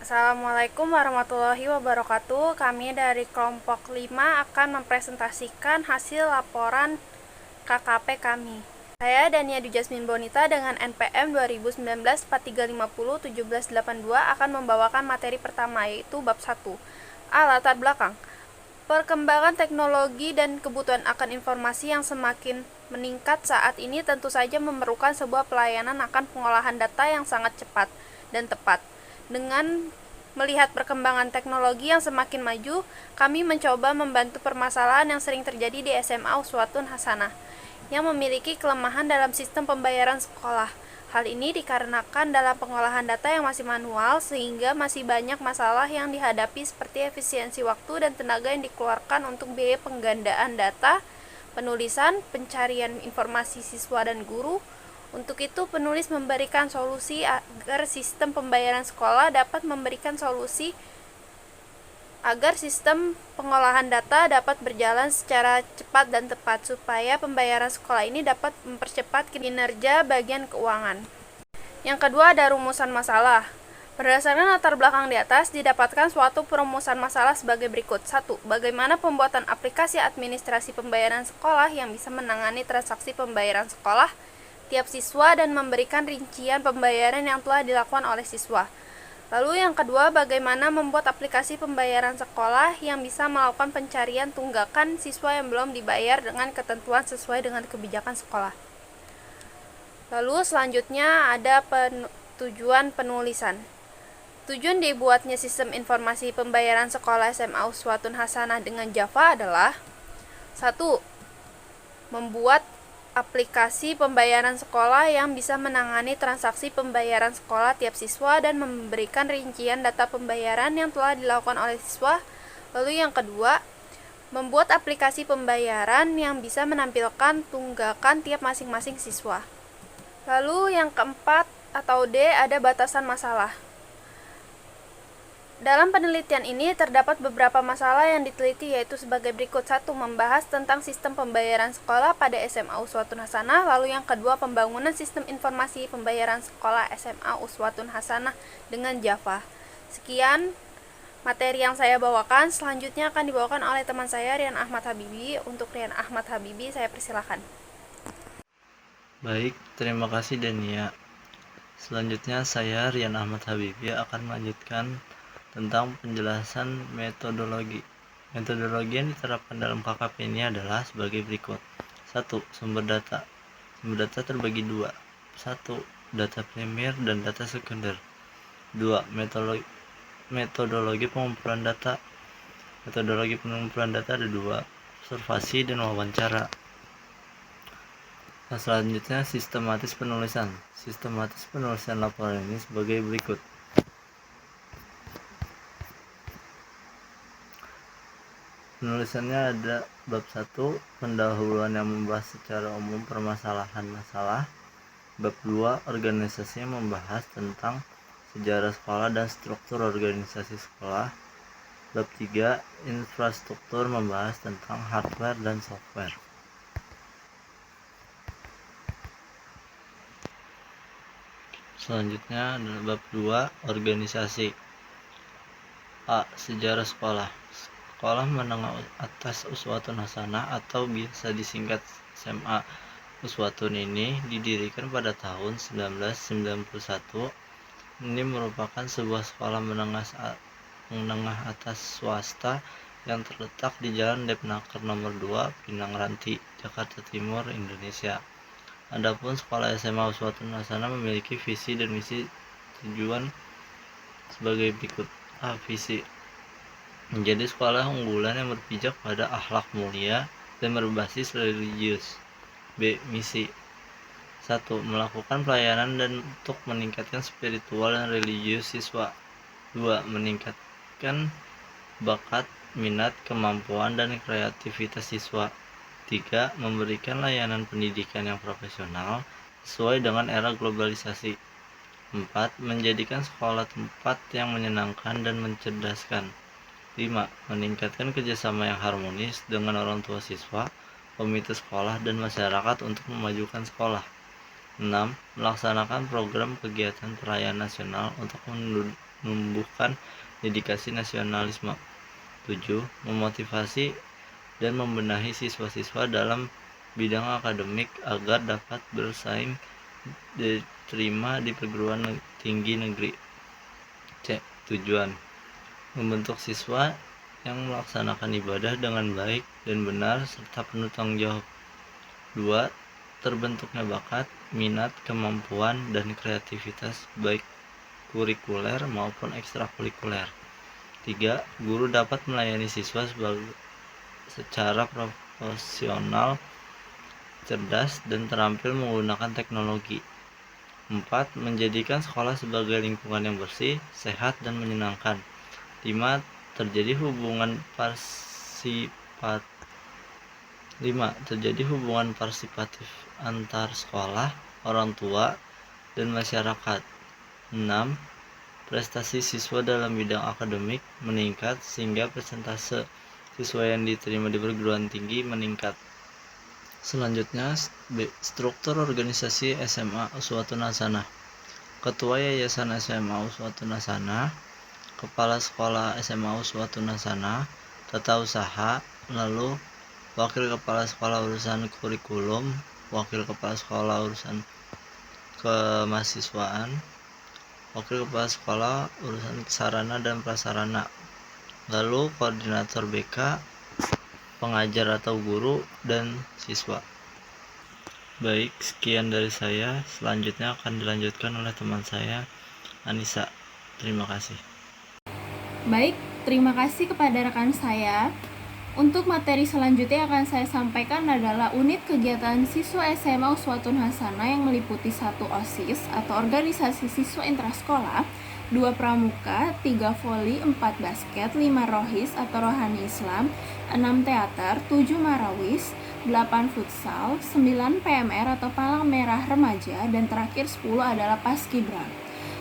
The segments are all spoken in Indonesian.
Assalamualaikum warahmatullahi wabarakatuh. Kami dari kelompok 5 akan mempresentasikan hasil laporan KKP kami. Saya Dania Dujasmin Bonita dengan NPM 2019-4350-1782 akan membawakan materi pertama, yaitu bab 1. Latar belakang. Perkembangan teknologi dan kebutuhan akan informasi yang semakin meningkat saat ini tentu saja memerlukan sebuah pelayanan akan pengolahan data yang sangat cepat dan tepat. Dengan melihat perkembangan teknologi yang semakin maju, kami mencoba membantu permasalahan yang sering terjadi di SMA Uswatun Hasanah yang memiliki kelemahan dalam sistem pembayaran sekolah. Hal ini dikarenakan dalam pengolahan data yang masih manual, sehingga masih banyak masalah yang dihadapi seperti efisiensi waktu dan tenaga yang dikeluarkan untuk biaya penggandaan data, penulisan, pencarian informasi siswa dan guru. Untuk itu, penulis memberikan solusi agar sistem pembayaran sekolah dapat memberikan solusi agar sistem pengolahan data dapat berjalan secara cepat dan tepat, supaya pembayaran sekolah ini dapat mempercepat kinerja bagian keuangan. Yang kedua, ada rumusan masalah. Berdasarkan latar belakang di atas, didapatkan suatu perumusan masalah sebagai berikut. 1. Bagaimana pembuatan aplikasi administrasi pembayaran sekolah yang bisa menangani transaksi pembayaran sekolah tiap siswa dan memberikan rincian pembayaran yang telah dilakukan oleh siswa. Lalu yang kedua, bagaimana membuat aplikasi pembayaran sekolah yang bisa melakukan pencarian tunggakan siswa yang belum dibayar dengan ketentuan sesuai dengan kebijakan sekolah. Lalu selanjutnya ada tujuan penulisan. Tujuan dibuatnya sistem informasi pembayaran sekolah SMA Uswatun Hasanah dengan Java adalah 1. Membuat aplikasi pembayaran sekolah yang bisa menangani transaksi pembayaran sekolah tiap siswa dan memberikan rincian data pembayaran yang telah dilakukan oleh siswa. Lalu yang kedua, membuat aplikasi pembayaran yang bisa menampilkan tunggakan tiap masing-masing siswa. Lalu yang keempat atau D, ada batasan masalah. Dalam penelitian ini terdapat beberapa masalah yang diteliti, yaitu sebagai berikut. 1. Membahas tentang sistem pembayaran sekolah pada SMA Uswatun Hasanah. Lalu yang kedua, pembangunan sistem informasi pembayaran sekolah SMA Uswatun Hasanah dengan Java. Sekian materi yang saya bawakan. Selanjutnya akan dibawakan oleh teman saya, Rian Ahmad Habibi. Untuk Rian Ahmad Habibi, saya persilakan. Baik, terima kasih Dania. Selanjutnya saya Rian Ahmad Habibi akan melanjutkan tentang penjelasan metodologi. Metodologi yang diterapkan dalam KKP ini adalah sebagai berikut. 1. Sumber data. Sumber data terbagi dua. 1. Data primer dan data sekunder. 2. Metodologi pengumpulan data. Metodologi pengumpulan data ada dua, observasi dan wawancara. Nah, selanjutnya sistematis penulisan. Sistematis penulisan laporan ini sebagai berikut. Penulisannya ada bab 1, pendahuluan yang membahas secara umum permasalahan masalah. Bab 2, organisasi yang membahas tentang sejarah sekolah dan struktur organisasi sekolah. Bab 3, infrastruktur membahas tentang hardware dan software. Selanjutnya adalah bab 2, organisasi. A. Sejarah sekolah. Sekolah Menengah Atas Uswatun Hasanah atau biasa disingkat SMA Uswatun ini didirikan pada tahun 1991. Ini merupakan sebuah sekolah menengah atas swasta yang terletak di Jalan Depnaker nomor 2, Pinang Ranti, Jakarta Timur, Indonesia. Adapun sekolah SMA Uswatun Hasanah memiliki visi dan misi tujuan sebagai berikut. A. Visi: menjadi sekolah unggulan yang berpijak pada akhlak mulia dan berbasis religius. B. Misi: 1. Melakukan pelayanan dan untuk meningkatkan spiritual dan religius siswa. 2. Meningkatkan bakat, minat, kemampuan, dan kreativitas siswa. 3. Memberikan layanan pendidikan yang profesional sesuai dengan era globalisasi. 4. Menjadikan sekolah tempat yang menyenangkan dan mencerdaskan. 5. Meningkatkan kerjasama yang harmonis dengan orang tua siswa, komite sekolah, dan masyarakat untuk memajukan sekolah. 6. Melaksanakan program kegiatan perayaan nasional untuk menumbuhkan dedikasi nasionalisme. 7. Memotivasi dan membenahi siswa-siswa dalam bidang akademik agar dapat bersaing diterima di perguruan tinggi negeri. C. Tujuan membentuk siswa yang melaksanakan ibadah dengan baik dan benar serta penuh tanggung jawab. 2. Terbentuknya bakat, minat, kemampuan, dan kreativitas baik kurikuler maupun ekstrakurikuler. 3. Guru dapat melayani siswa secara profesional, cerdas, dan terampil menggunakan teknologi. 4. Menjadikan sekolah sebagai lingkungan yang bersih, sehat, dan menyenangkan. 5. Terjadi hubungan partisipatif antar sekolah, orang tua, dan masyarakat. 6. Prestasi siswa dalam bidang akademik meningkat sehingga persentase siswa yang diterima di perguruan tinggi meningkat. Selanjutnya, struktur organisasi SMA Uswatun Hasanah. Ketua Yayasan SMA Uswatun Hasanah, Kepala Sekolah SMA Uswatun Hasanah, Tata Usaha, lalu Wakil Kepala Sekolah Urusan Kurikulum, Wakil Kepala Sekolah Urusan Kemahasiswaan, Wakil Kepala Sekolah Urusan Sarana dan Prasarana, lalu Koordinator BK, pengajar atau guru, dan siswa. Baik, sekian dari saya. Selanjutnya akan dilanjutkan oleh teman saya, Anissa. Terima kasih. Baik, terima kasih kepada rekan saya. Untuk materi selanjutnya akan saya sampaikan adalah unit kegiatan siswa SMA Uswatun Hasanah yang meliputi 1 OSIS atau organisasi siswa intrasekolah, 2 pramuka, 3 voli, 4 basket, 5 rohis atau rohani Islam, 6 teater, 7 marawis, 8 futsal, 9 PMR atau palang merah remaja, dan terakhir 10 adalah paskibra.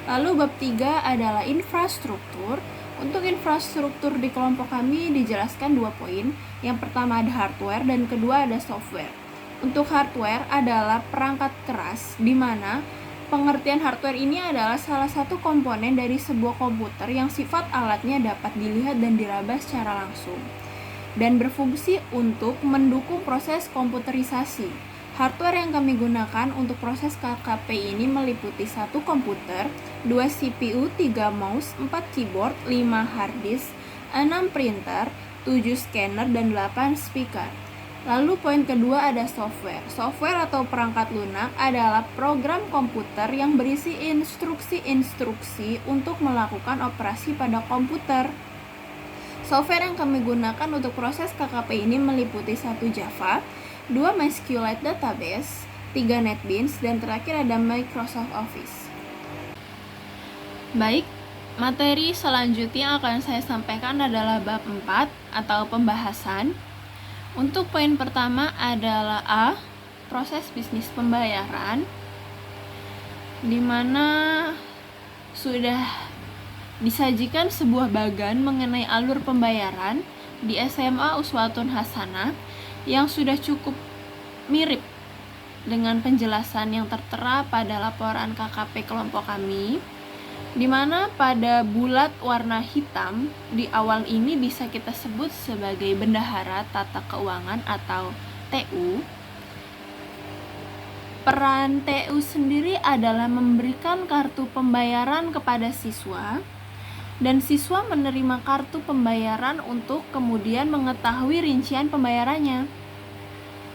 Lalu bab 3 adalah infrastruktur. Untuk infrastruktur di kelompok kami dijelaskan 2 poin. Yang pertama ada hardware dan kedua ada software. Untuk hardware adalah perangkat keras, di mana pengertian hardware ini adalah salah satu komponen dari sebuah komputer yang sifat alatnya dapat dilihat dan diraba secara langsung dan berfungsi untuk mendukung proses komputerisasi. Hardware yang kami gunakan untuk proses KKP ini meliputi 1 komputer, 2 CPU, 3 mouse, 4 keyboard, 5 hard disk, 6 printer, 7 scanner, dan 8 speaker. Lalu poin kedua ada software. Software atau perangkat lunak adalah program komputer yang berisi instruksi-instruksi untuk melakukan operasi pada komputer. Software yang kami gunakan untuk proses KKP ini meliputi 1 Java, 2 MySQLite Database, 3 NetBeans, dan terakhir ada Microsoft Office. Baik, materi selanjutnya akan saya sampaikan adalah bab 4 atau pembahasan. Untuk poin pertama adalah A, proses bisnis pembayaran, di mana sudah disajikan sebuah bagan mengenai alur pembayaran di SMA Uswatun Hasanah yang sudah cukup mirip dengan penjelasan yang tertera pada laporan KKP kelompok kami, di mana pada bulat warna hitam di awal ini bisa kita sebut sebagai bendahara tata keuangan atau TU. Peran TU sendiri adalah memberikan kartu pembayaran kepada siswa, dan siswa menerima kartu pembayaran untuk kemudian mengetahui rincian pembayarannya.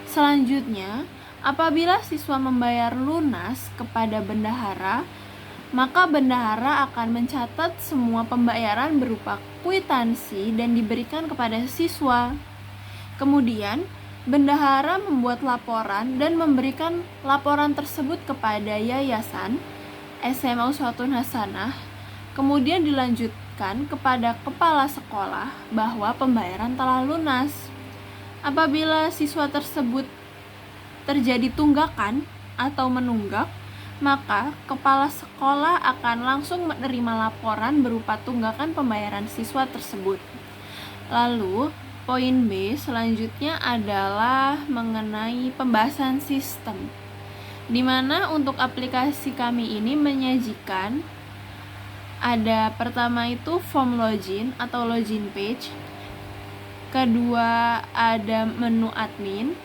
Selanjutnya, apabila siswa membayar lunas kepada bendahara, maka bendahara akan mencatat semua pembayaran berupa kwitansi dan diberikan kepada siswa. Kemudian, bendahara membuat laporan dan memberikan laporan tersebut kepada yayasan SMA Uswatun Hasanah, kemudian dilanjutkan kepada kepala sekolah bahwa pembayaran telah lunas. Apabila siswa tersebut terjadi tunggakan atau menunggak, maka kepala sekolah akan langsung menerima laporan berupa tunggakan pembayaran siswa tersebut. Lalu, poin B selanjutnya adalah mengenai pembahasan sistem, di mana untuk aplikasi kami ini menyajikan Ada pertama itu form login atau login page. Kedua ada menu admin,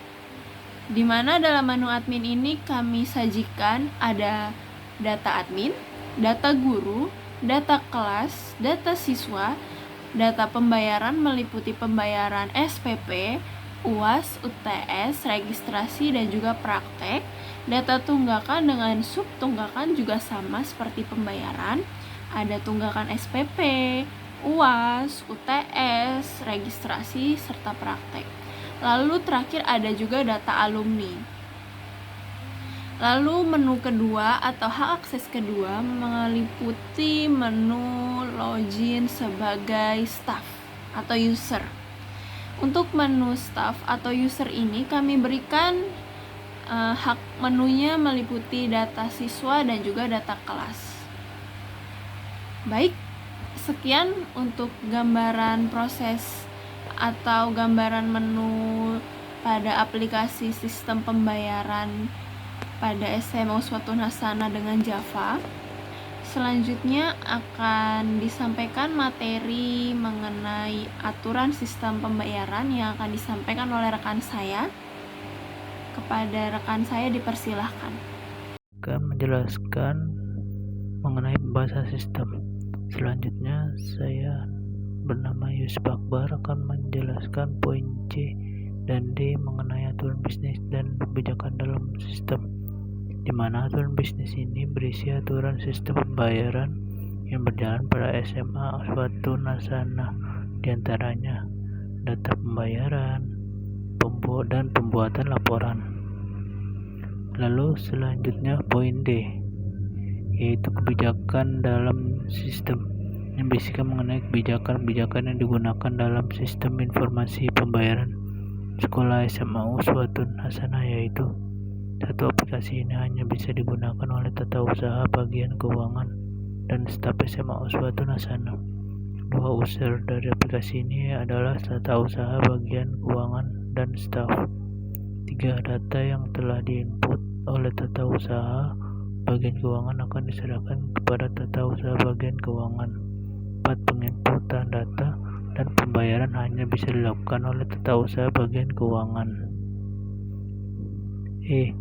di mana dalam menu admin ini kami sajikan ada data admin, data guru, data kelas, data siswa, data pembayaran meliputi pembayaran SPP, UAS, UTS, registrasi dan juga praktek. Data tunggakan dengan sub tunggakan juga sama seperti pembayaran. Ada tunggakan SPP, UAS, UTS, registrasi serta praktek. Lalu terakhir ada juga data alumni. Lalu menu kedua atau hak akses kedua meliputi menu login sebagai staff atau user. Untuk menu staff atau user ini kami berikan hak menunya meliputi data siswa dan juga data kelas. Baik, sekian untuk gambaran proses atau gambaran menu pada aplikasi sistem pembayaran pada SMA Uswatun Hasanah dengan Java. Selanjutnya akan disampaikan materi mengenai aturan sistem pembayaran yang akan disampaikan oleh rekan saya. Kepada rekan saya dipersilahkan. Akan menjelaskan mengenai bahasa sistem. Selanjutnya saya bernama Yusuf Akbar akan menjelaskan poin C dan D mengenai aturan bisnis dan kebijakan dalam sistem, di mana aturan bisnis ini berisi aturan sistem pembayaran yang berjalan pada SMA Uswatun Hasanah, diantaranya data pembayaran dan pembuatan laporan. Lalu selanjutnya poin D, yaitu kebijakan dalam sistem, yang berisikan mengenai kebijakan-kebijakan yang digunakan dalam sistem informasi pembayaran sekolah SMA Uswatun Hasanah, yaitu satu, aplikasi ini hanya bisa digunakan oleh tata usaha bagian keuangan dan staf SMA Uswatun Hasanah. 2, user dari aplikasi ini adalah tata usaha bagian keuangan dan staf. 3, data yang telah diinput oleh tata usaha bagian keuangan akan diserahkan kepada tata usaha bagian keuangan. 4, penginputan data dan pembayaran hanya bisa dilakukan oleh tata usaha bagian keuangan. E,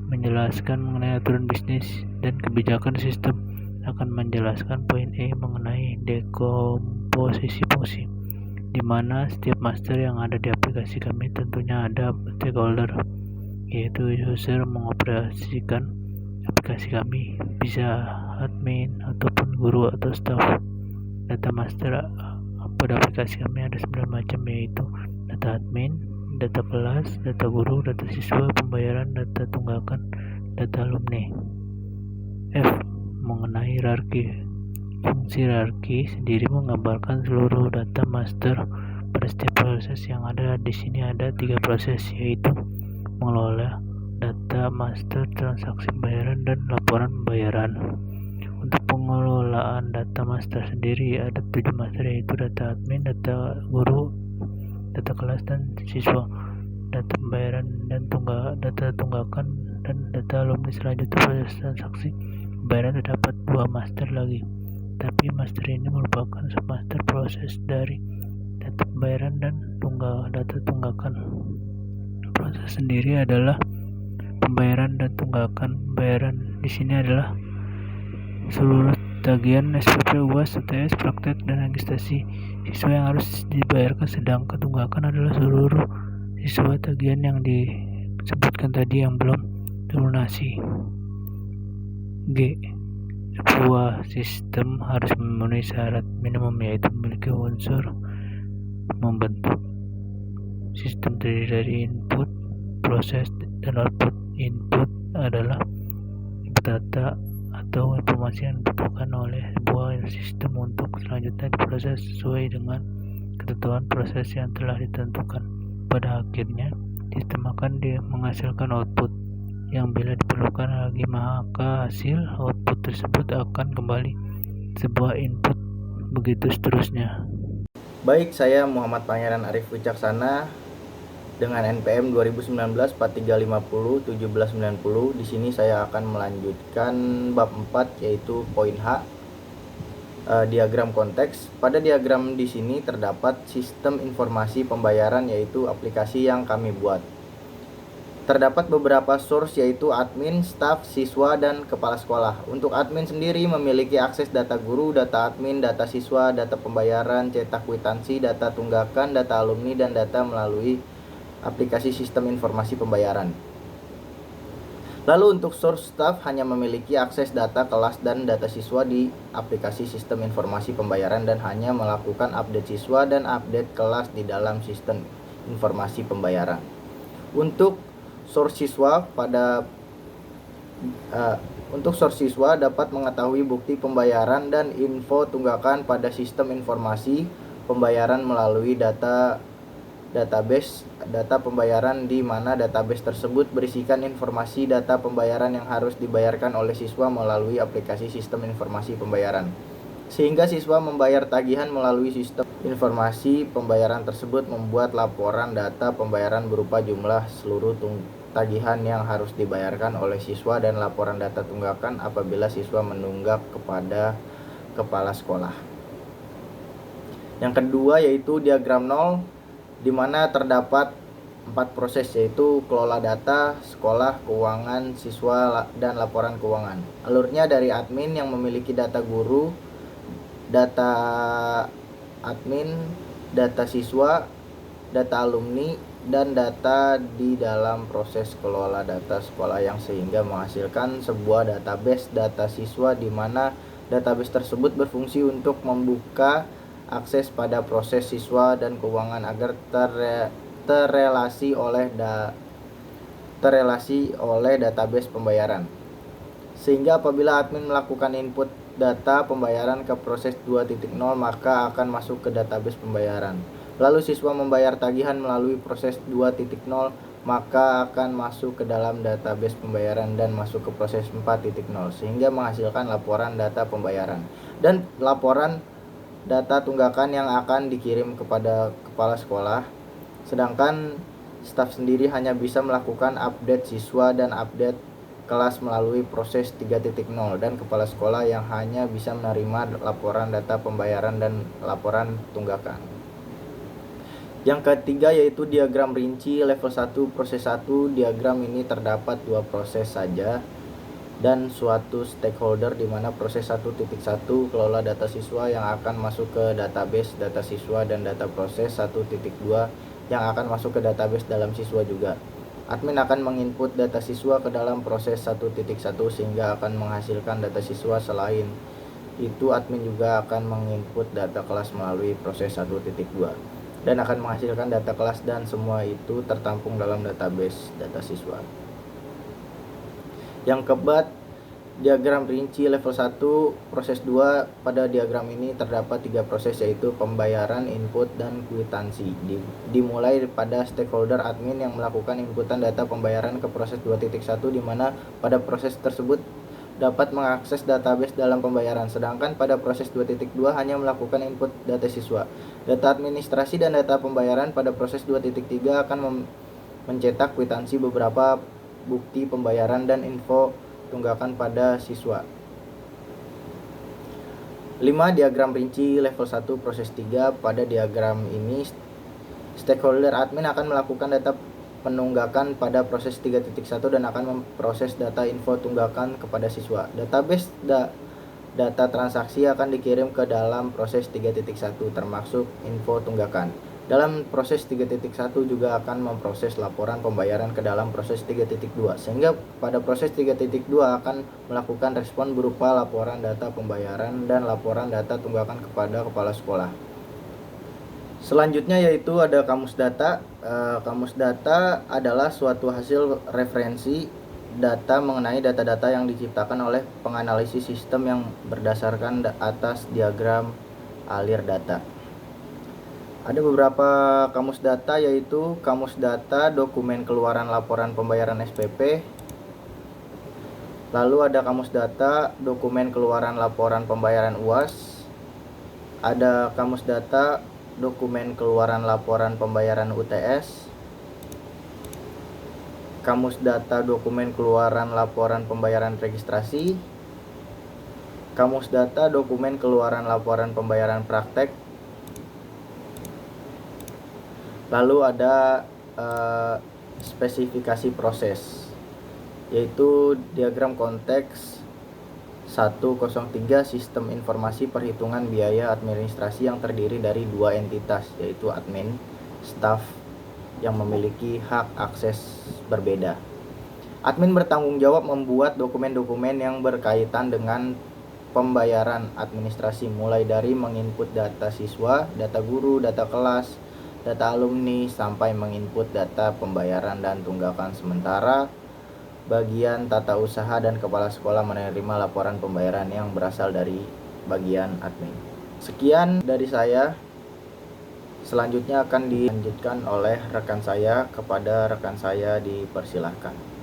menjelaskan mengenai aturan bisnis dan kebijakan sistem. Akan menjelaskan poin E mengenai dekomposisi fungsi, di mana setiap master yang ada di aplikasi kami tentunya ada stakeholder, yaitu user mengoperasikan aplikasi kami, bisa admin ataupun guru atau staff. Data master pada aplikasi kami ada 9 macam, yaitu data admin, data kelas, data guru, data siswa, pembayaran, data tunggakan, data alumni. F, mengenai hierarki. Fungsi hierarki sendiri menggambarkan seluruh data master pada setiap proses yang ada. Di sini ada 3 proses, yaitu mengelola data master, transaksi pembayaran, dan laporan pembayaran. Untuk pengelolaan data master sendiri ada 7 master, yaitu data admin, data guru, data kelas dan siswa, data pembayaran dan data tunggakan, dan data alumni. Selanjutnya proses transaksi pembayaran terdapat 2 master lagi, tapi master ini merupakan submaster proses dari data pembayaran dan data tunggakan. Proses sendiri adalah pembayaran dan tunggakan. Pembayaran di sini adalah seluruh tagihan SPP, UAS, UTS, praktek, dan registrasi siswa yang harus dibayarkan, sedangkan tunggakan adalah seluruh siswa tagihan yang disebutkan tadi yang belum dilunasi. G, sebuah sistem harus memenuhi syarat minimum, yaitu memiliki unsur membentuk. Sistem terdiri dari input, proses, dan output. Input adalah data atau informasi yang dibutuhkan oleh sebuah sistem untuk selanjutnya diproses sesuai dengan ketentuan proses yang telah ditentukan. Pada akhirnya, sistem akan menghasilkan output yang bila diperlukan lagi, maka hasil output tersebut akan kembali sebuah input, begitu seterusnya. Baik, saya Muhammad Pangeran Arif Wicaksana dengan NPM 2019-4350 1790. Di sini saya akan melanjutkan bab 4, yaitu poin H. diagram konteks. Pada diagram di sini terdapat sistem informasi pembayaran, yaitu aplikasi yang kami buat. Terdapat beberapa source, yaitu admin, staf, siswa, dan kepala sekolah. Untuk admin sendiri memiliki akses data guru, data admin, data siswa, data pembayaran, cetak kwitansi, data tunggakan, data alumni, dan data melalui aplikasi sistem informasi pembayaran. Lalu untuk source staff hanya memiliki akses data kelas dan data siswa di aplikasi sistem informasi pembayaran dan hanya melakukan update siswa dan update kelas di dalam sistem informasi pembayaran. Untuk source siswa dapat mengetahui bukti pembayaran dan info tunggakan pada sistem informasi pembayaran melalui database data pembayaran, di mana database tersebut berisikan informasi data pembayaran yang harus dibayarkan oleh siswa melalui aplikasi sistem informasi pembayaran, sehingga siswa membayar tagihan melalui sistem informasi pembayaran tersebut membuat laporan data pembayaran berupa jumlah seluruh tagihan yang harus dibayarkan oleh siswa dan laporan data tunggakan apabila siswa menunggak kepada kepala sekolah. Yang kedua yaitu diagram 0, di mana terdapat 4 proses, yaitu kelola data, sekolah, keuangan, siswa, dan laporan keuangan. Alurnya dari admin yang memiliki data guru, data admin, data siswa, data alumni, dan data di dalam proses kelola data sekolah, yang sehingga menghasilkan sebuah database data siswa, di mana database tersebut berfungsi untuk membuka akses pada proses siswa dan keuangan agar terrelasi oleh database pembayaran, sehingga apabila admin melakukan input data pembayaran ke proses 2.0 maka akan masuk ke database pembayaran. Lalu siswa membayar tagihan melalui proses 2.0 maka akan masuk ke dalam database pembayaran dan masuk ke proses 4.0, sehingga menghasilkan laporan data pembayaran dan laporan data tunggakan yang akan dikirim kepada kepala sekolah. Sedangkan staf sendiri hanya bisa melakukan update siswa dan update kelas melalui proses 3.0, dan kepala sekolah yang hanya bisa menerima laporan data pembayaran dan laporan tunggakan. Yang ketiga yaitu diagram rinci level 1 proses 1. Diagram ini terdapat 2 proses saja dan suatu stakeholder, di mana proses 1.1 kelola data siswa yang akan masuk ke database data siswa, dan data proses 1.2 yang akan masuk ke database dalam siswa juga. Admin akan menginput data siswa ke dalam proses 1.1 sehingga akan menghasilkan data siswa. Selain itu admin juga akan menginput data kelas melalui proses 1.2 dan akan menghasilkan data kelas, dan semua itu tertampung dalam database data siswa. Yang keempat, diagram rinci level 1 proses 2. Pada diagram ini terdapat 3 proses, yaitu pembayaran, input, dan kwitansi. Dimulai pada stakeholder admin yang melakukan inputan data pembayaran ke proses 2.1, di mana pada proses tersebut dapat mengakses database dalam pembayaran, sedangkan pada proses 2.2 hanya melakukan input data siswa. Data administrasi dan data pembayaran pada proses 2.3 akan mencetak kwitansi, beberapa bukti pembayaran, dan info tunggakan pada siswa. 5. Diagram rinci level 1 proses 3. Pada diagram ini stakeholder admin akan melakukan data penunggakan pada proses 3.1 dan akan memproses data info tunggakan kepada siswa. Database data transaksi akan dikirim ke dalam proses 3.1 termasuk info tunggakan. Dalam proses 3.1 juga akan memproses laporan pembayaran ke dalam proses 3.2, sehingga pada proses 3.2 akan melakukan respon berupa laporan data pembayaran dan laporan data tunggakan kepada kepala sekolah. Selanjutnya yaitu ada kamus data. Kamus data adalah suatu hasil referensi data mengenai data-data yang diciptakan oleh penganalisis sistem yang berdasarkan atas diagram alir data. Ada beberapa kamus data, yaitu kamus data dokumen keluaran laporan pembayaran SPP. Lalu ada kamus data dokumen keluaran laporan pembayaran UAS. Ada kamus data dokumen keluaran laporan pembayaran UTS. Kamus data dokumen keluaran laporan pembayaran registrasi. kamus data, dokumen keluaran laporan pembayaran praktek. Lalu ada spesifikasi proses, yaitu diagram konteks 103 sistem informasi perhitungan biaya administrasi yang terdiri dari dua entitas, yaitu admin, staf yang memiliki hak akses berbeda. Admin bertanggung jawab membuat dokumen-dokumen yang berkaitan dengan pembayaran administrasi, mulai dari menginput data siswa, data guru, data kelas, data alumni, sampai menginput data pembayaran dan tunggakan. Sementara bagian tata usaha dan kepala sekolah menerima laporan pembayaran yang berasal dari bagian admin. Sekian dari saya. Selanjutnya akan dilanjutkan oleh rekan saya. Kepada rekan saya dipersilahkan.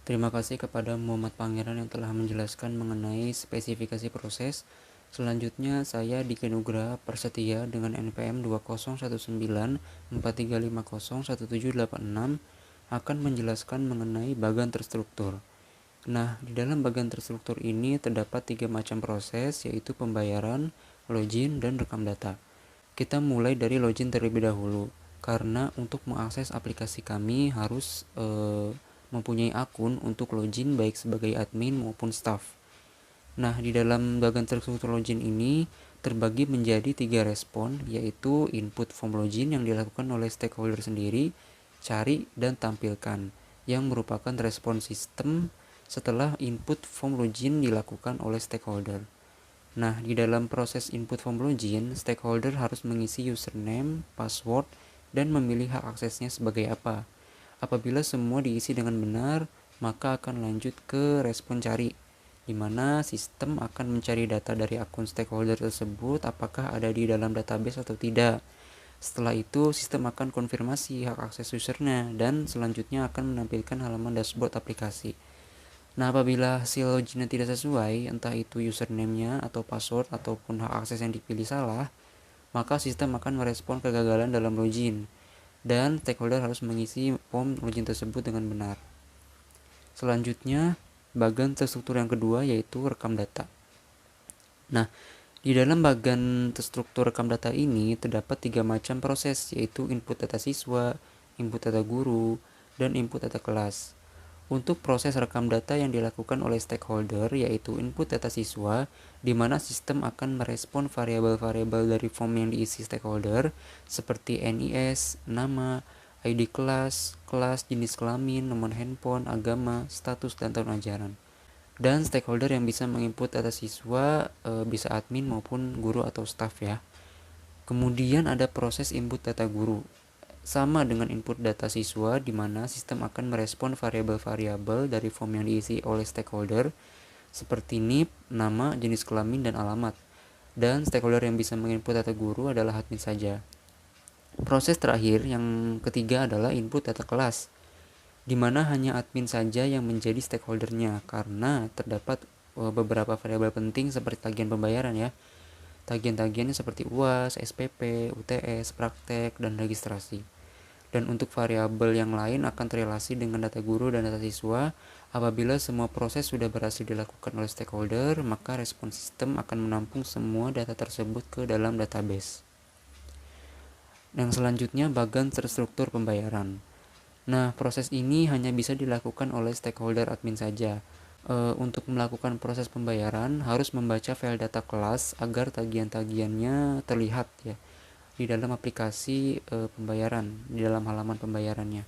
Terima kasih kepada Muhammad Pangeran yang telah menjelaskan mengenai spesifikasi proses. Selanjutnya saya Diki Nugraha Prasetya dengan NPM 201943501786 akan menjelaskan mengenai bagan terstruktur. Nah, di dalam bagan terstruktur ini terdapat 3 macam proses, yaitu pembayaran, login, dan rekam data. Kita mulai dari login terlebih dahulu, karena untuk mengakses aplikasi kami harus mempunyai akun untuk login baik sebagai admin maupun staff. Nah, di dalam bagan terstruktur login ini terbagi menjadi 3 respon, yaitu input form login yang dilakukan oleh stakeholder sendiri, cari dan tampilkan, yang merupakan respon sistem setelah input form login dilakukan oleh stakeholder. Nah, di dalam proses input form login, stakeholder harus mengisi username, password, dan memilih hak aksesnya sebagai apa. Apabila semua diisi dengan benar, maka akan lanjut ke respon cari, di mana sistem akan mencari data dari akun stakeholder tersebut apakah ada di dalam database atau tidak. Setelah itu, sistem akan konfirmasi hak akses usernya dan selanjutnya akan menampilkan halaman dashboard aplikasi. Nah, apabila hasil loginnya tidak sesuai, entah itu username-nya atau password ataupun hak akses yang dipilih salah, maka sistem akan merespon kegagalan dalam login dan stakeholder harus mengisi form login tersebut dengan benar. Selanjutnya, bagan terstruktur yang kedua yaitu rekam data. Nah, di dalam bagan terstruktur rekam data ini terdapat 3 macam proses, yaitu input data siswa, input data guru, dan input data kelas. Untuk proses rekam data yang dilakukan oleh stakeholder yaitu input data siswa, di mana sistem akan merespon variabel-variabel dari form yang diisi stakeholder seperti NIS, nama, ID kelas, jenis kelamin, nomor handphone, agama, status, dan tahun ajaran. Dan stakeholder yang bisa menginput data siswa bisa admin maupun guru atau staff ya. Kemudian ada proses input data guru. Sama dengan input data siswa, di mana sistem akan merespon variabel-variabel dari form yang diisi oleh stakeholder seperti NIP, nama, jenis kelamin, dan alamat. Dan stakeholder yang bisa menginput data guru adalah admin saja. Proses terakhir yang ketiga adalah input data kelas, di mana hanya admin saja yang menjadi stakeholdernya karena terdapat beberapa variabel penting seperti tagihan pembayaran ya. Tagihan-tagihannya seperti UAS, SPP, UTS, praktek, dan registrasi. Dan untuk variabel yang lain akan terrelasi dengan data guru dan data siswa. Apabila semua proses sudah berhasil dilakukan oleh stakeholder, maka respon sistem akan menampung semua data tersebut ke dalam database. Yang selanjutnya bagan terstruktur pembayaran. Nah, proses ini hanya bisa dilakukan oleh stakeholder admin saja. Untuk melakukan proses pembayaran harus membaca file data kelas agar tagihan-tagihannya terlihat ya di dalam aplikasi pembayaran, di dalam halaman pembayarannya.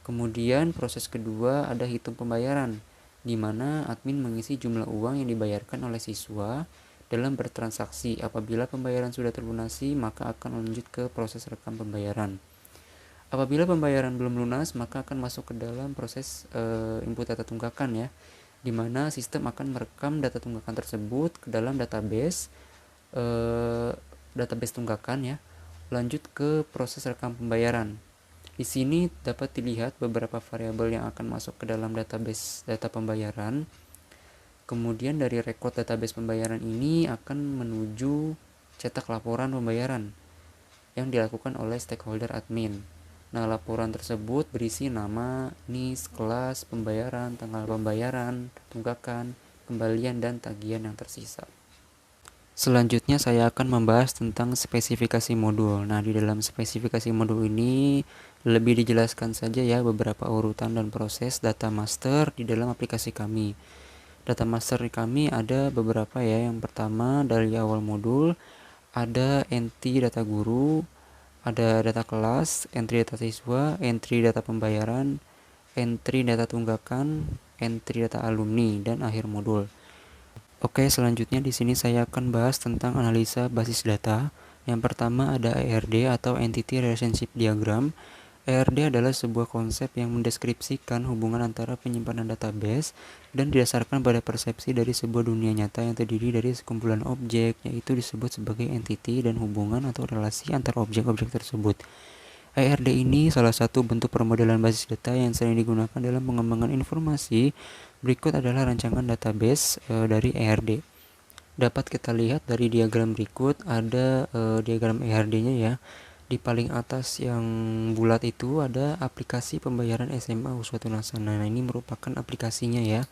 Kemudian proses kedua ada hitung pembayaran, di mana admin mengisi jumlah uang yang dibayarkan oleh siswa dalam bertransaksi. Apabila pembayaran sudah terlunasi, maka akan lanjut ke proses rekam pembayaran. Apabila pembayaran belum lunas, maka akan masuk ke dalam proses input data tunggakan ya, di mana sistem akan merekam data tunggakan tersebut ke dalam database tunggakan ya. Lanjut ke proses rekam pembayaran. Di sini dapat dilihat beberapa variabel yang akan masuk ke dalam database data pembayaran. Kemudian dari rekod database pembayaran ini akan menuju cetak laporan pembayaran yang dilakukan oleh stakeholder admin. Nah, laporan tersebut berisi nama, NIS, kelas, pembayaran, tanggal pembayaran, tunggakan, kembalian dan tagihan yang tersisa. Selanjutnya saya akan membahas tentang spesifikasi modul. Nah, di dalam spesifikasi modul ini lebih dijelaskan saja ya beberapa urutan dan proses data master di dalam aplikasi kami. Data master kami ada beberapa ya. Yang pertama dari awal modul ada entry data guru, ada data kelas, entry data siswa, entry data pembayaran, entry data tunggakan, entry data alumni, dan akhir modul. Oke, selanjutnya di sini saya akan bahas tentang analisa basis data. Yang pertama ada ERD atau Entity Relationship Diagram. ERD adalah sebuah konsep yang mendeskripsikan hubungan antara penyimpanan database dan didasarkan pada persepsi dari sebuah dunia nyata yang terdiri dari sekumpulan objek, yaitu disebut sebagai entity dan hubungan atau relasi antar objek-objek tersebut. ERD ini salah satu bentuk permodelan basis data yang sering digunakan dalam pengembangan informasi. Berikut adalah rancangan database dari ERD. Dapat kita lihat dari diagram berikut, ada diagram ERD-nya ya. Di paling atas yang bulat itu ada aplikasi pembayaran SMA Uswatun Hasanah. Nah, ini merupakan aplikasinya ya.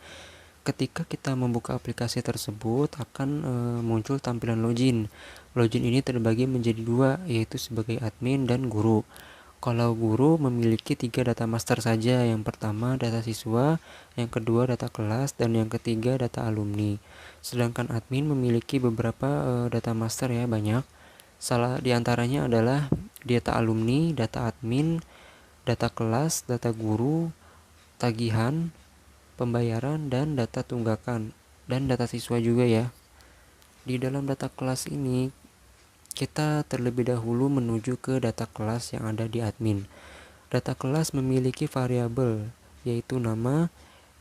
Ketika kita membuka aplikasi tersebut akan muncul tampilan login. Login ini terbagi menjadi dua, yaitu sebagai admin dan guru. Kalau guru memiliki 3 data master saja. Yang pertama data siswa, yang kedua data kelas, dan yang ketiga data alumni. Sedangkan admin memiliki beberapa data master ya, banyak. Salah diantaranya adalah data alumni, data admin, data kelas, data guru, tagihan, pembayaran, dan data tunggakan, dan data siswa juga ya. Di dalam data kelas ini kita terlebih dahulu menuju ke data kelas yang ada di admin. Data kelas memiliki variabel yaitu nama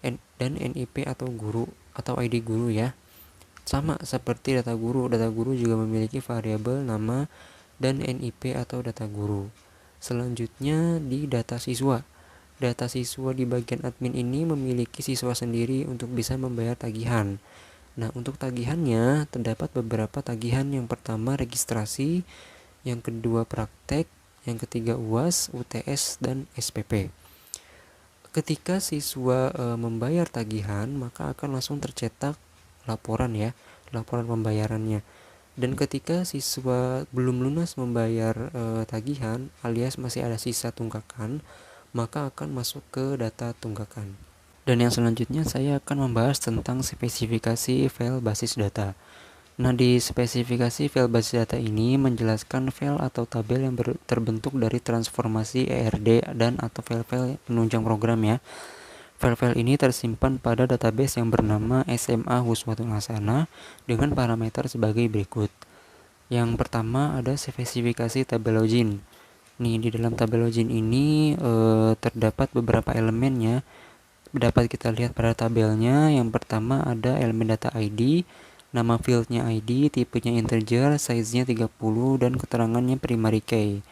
dan NIP atau guru atau ID guru ya. Sama seperti data guru juga memiliki variabel nama dan NIP atau data guru. Selanjutnya di data siswa. Data siswa di bagian admin ini memiliki siswa sendiri untuk bisa membayar tagihan. Nah, untuk tagihannya terdapat beberapa tagihan. Yang pertama registrasi, yang kedua praktek, yang ketiga UAS, UTS, dan SPP. Ketika siswa membayar tagihan, maka akan langsung tercetak laporan ya, laporan pembayarannya. Dan ketika siswa belum lunas membayar tagihan alias masih ada sisa tunggakan, maka akan masuk ke data tunggakan. Dan yang selanjutnya saya akan membahas tentang spesifikasi file basis data. Nah, di spesifikasi file basis data ini menjelaskan file atau tabel yang terbentuk dari transformasi ERD dan atau file-file penunjang program ya. File-file ini tersimpan pada database yang bernama SMA Uswatun Hasanah dengan parameter sebagai berikut. Yang pertama ada spesifikasi tabel login. Nih, di dalam tabel login ini terdapat beberapa elemennya. Dapat kita lihat pada tabelnya. Yang pertama ada elemen data ID, nama fieldnya ID, tipenya integer, size-nya 30, dan keterangannya primary key.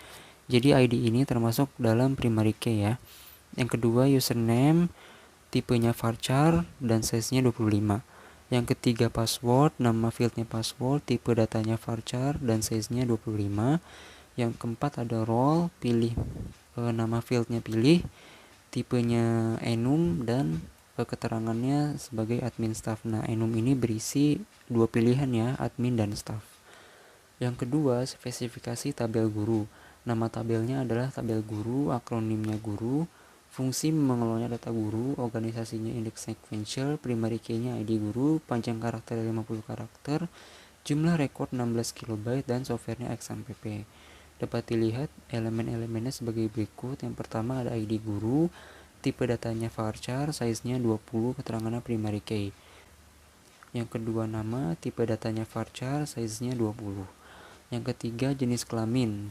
Jadi ID ini termasuk dalam primary key ya. Yang kedua username, tipenya varchar, dan size-nya 25. Yang ketiga password, nama fieldnya password, tipe datanya varchar, dan size-nya 25. Yang keempat ada role, pilih nama fieldnya pilih, tipenya enum, dan keterangannya sebagai admin staff. Nah, enum ini berisi 2 pilihan ya, admin dan staff. Yang kedua, spesifikasi tabel guru. Nama tabelnya adalah tabel guru, akronimnya guru, fungsi mengelolanya data guru, organisasinya index sequential, primary key-nya ID guru, panjang karakter 50 karakter, jumlah rekod 16 KB, dan softwarenya XMPP. Dapat dilihat elemen-elemennya sebagai berikut. Yang pertama ada ID guru, tipe datanya varchar, size-nya 20, keterangannya primary key. Yang kedua nama, tipe datanya varchar, size-nya 20. Yang ketiga jenis kelamin,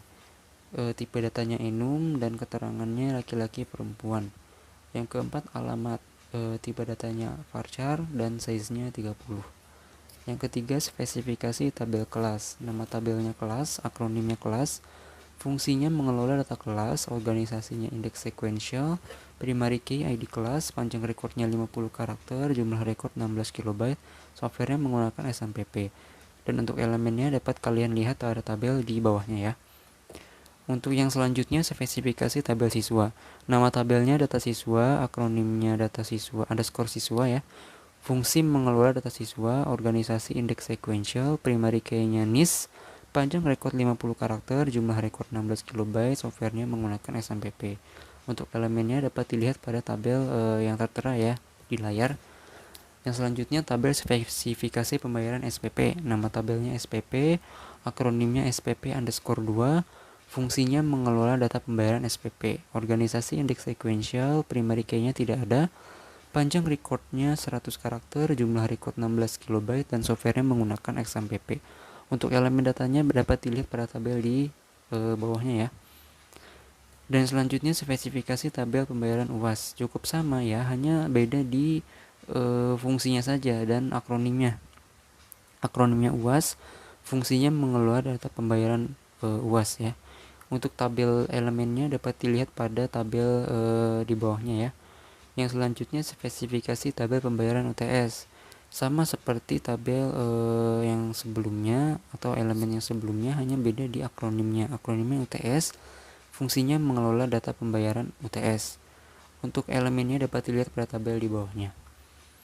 tipe datanya enum, dan keterangannya laki-laki perempuan. Yang keempat alamat, tipe datanya varchar, dan size-nya 30. Yang ketiga spesifikasi tabel kelas. Nama tabelnya kelas, akronimnya kelas, fungsinya mengelola data kelas, organisasinya index sequential, primary key ID kelas, panjang rekodnya 50 karakter, jumlah rekod 16 KB, softwarenya menggunakan SMPP. Dan untuk elemennya dapat kalian lihat ada tabel di bawahnya ya. Untuk yang selanjutnya spesifikasi tabel siswa. Nama tabelnya data siswa, akronimnya data siswa underscore siswa ya. Fungsi mengelola data siswa, organisasi indeks sequential, primary key-nya NIS, panjang rekod 50 karakter, jumlah rekod 16 KB, softwarenya menggunakan XMPP. Untuk elemennya dapat dilihat pada tabel yang tertera ya di layar. Yang selanjutnya tabel spesifikasi pembayaran SPP. Nama tabelnya SPP, akronimnya SPP_2, fungsinya mengelola data pembayaran SPP. Organisasi indeks sequential, primary key-nya tidak ada. Panjang recordnya 100 karakter, jumlah record 16 KB, dan softwarenya menggunakan XMPP. Untuk elemen datanya dapat dilihat pada tabel di bawahnya ya. Dan selanjutnya spesifikasi tabel pembayaran UAS. Cukup sama ya, hanya beda di fungsinya saja dan akronimnya. Akronimnya UAS, fungsinya mengelola data pembayaran UAS ya. Untuk tabel elemennya dapat dilihat pada tabel di bawahnya ya. Yang selanjutnya spesifikasi tabel pembayaran UTS. Sama seperti tabel yang sebelumnya atau elemen yang sebelumnya, hanya beda di akronimnya. Akronimnya UTS, fungsinya mengelola data pembayaran UTS. Untuk elemennya dapat dilihat pada tabel di bawahnya.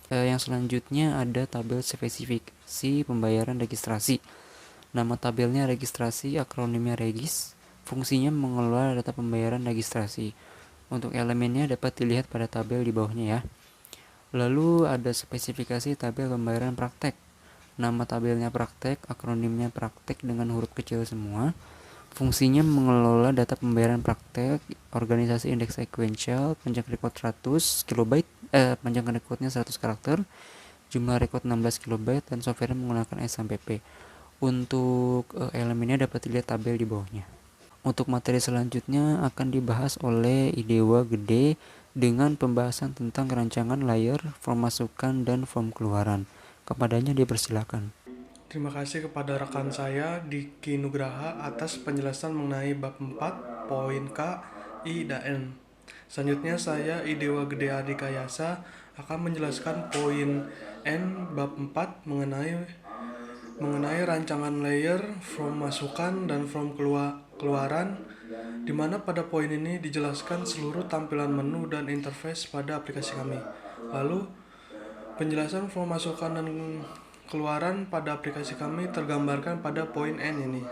Yang selanjutnya ada tabel spesifikasi pembayaran registrasi. Nama tabelnya registrasi, akronimnya regis, fungsinya mengelola data pembayaran registrasi. Untuk elemennya dapat dilihat pada tabel di bawahnya ya. Lalu ada spesifikasi tabel pembayaran praktek. Nama tabelnya praktek, akronimnya praktek dengan huruf kecil semua. Fungsinya mengelola data pembayaran praktek, organisasi indeks sequential, panjang record 100 KB, panjang recordnya 100 karakter, jumlah record 16 KB, dan software menggunakan XMPP. Untuk elemennya dapat dilihat tabel di bawahnya. Untuk materi selanjutnya akan dibahas oleh Idewa Gede dengan pembahasan tentang rancangan layer, form masukan, dan form keluaran. Kepadanya dipersilakan. Terima kasih kepada rekan saya Diki Nugraha atas penjelasan mengenai bab 4, poin K, I, dan N. Selanjutnya saya Idewa Gede Adikayasa akan menjelaskan poin N bab 4 mengenai rancangan layer, form masukan, dan form keluaran, di mana pada poin ini dijelaskan seluruh tampilan menu dan interface pada aplikasi kami. Lalu penjelasan form masukan dan keluaran pada aplikasi kami tergambarkan pada poin N ini.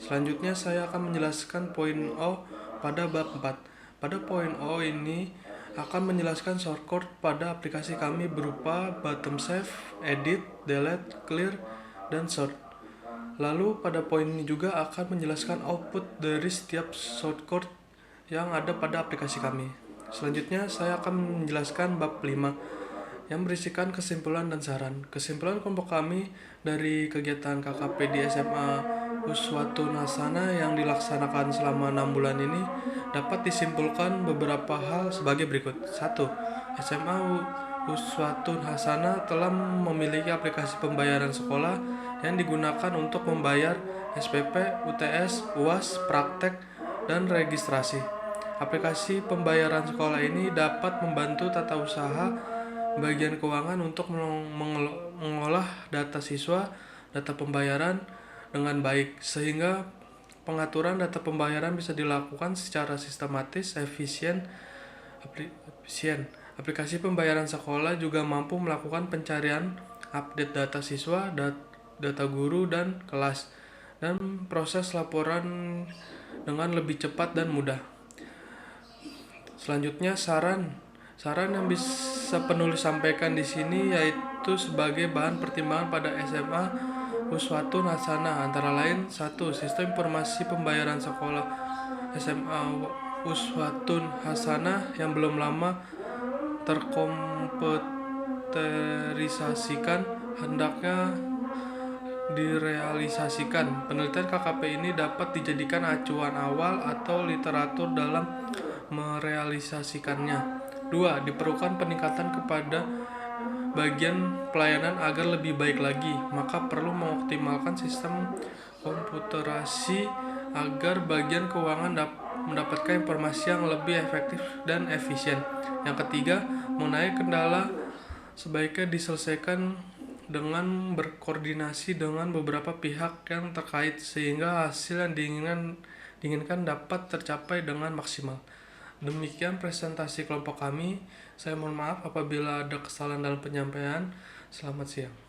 Selanjutnya saya akan menjelaskan poin O pada bab 4. Pada poin O ini akan menjelaskan shortcut pada aplikasi kami berupa bottom save, edit, delete, clear, dan sort. Lalu pada poin ini juga akan menjelaskan output dari setiap shortcut yang ada pada aplikasi kami. Selanjutnya saya akan menjelaskan bab 5 yang berisikan kesimpulan dan saran. Kesimpulan kelompok kami dari kegiatan KKP di SMA Uswatun Hasana yang dilaksanakan selama 6 bulan ini dapat disimpulkan beberapa hal sebagai berikut. 1. SMA Uswatun Hasana telah memiliki aplikasi pembayaran sekolah yang digunakan untuk membayar SPP, UTS, UAS, praktek, dan registrasi. Aplikasi pembayaran sekolah ini dapat membantu tata usaha bagian keuangan untuk mengolah data siswa, data pembayaran dengan baik, sehingga pengaturan data pembayaran bisa dilakukan secara sistematis, efisien. Aplikasi pembayaran sekolah juga mampu melakukan pencarian, update data siswa, data guru dan kelas, dan proses laporan dengan lebih cepat dan mudah. Selanjutnya saran yang bisa penulis sampaikan di sini yaitu sebagai bahan pertimbangan pada SMA Uswatun Hasana antara lain 1. Sistem informasi pembayaran sekolah SMA Uswatun Hasana yang belum lama terkomputerisasikan hendaknya direalisasikan. Penelitian KKP ini dapat dijadikan acuan awal atau literatur dalam merealisasikannya. 2. Diperlukan peningkatan kepada bagian pelayanan agar lebih baik lagi, maka perlu mengoptimalkan sistem komputerasi agar bagian keuangan mendapatkan informasi yang lebih efektif dan efisien. Yang ketiga, mengenai kendala sebaiknya diselesaikan dengan berkoordinasi dengan beberapa pihak yang terkait sehingga hasil yang diinginkan dapat tercapai dengan maksimal. Demikian presentasi kelompok kami. Saya mohon maaf apabila ada kesalahan dalam penyampaian. Selamat siang.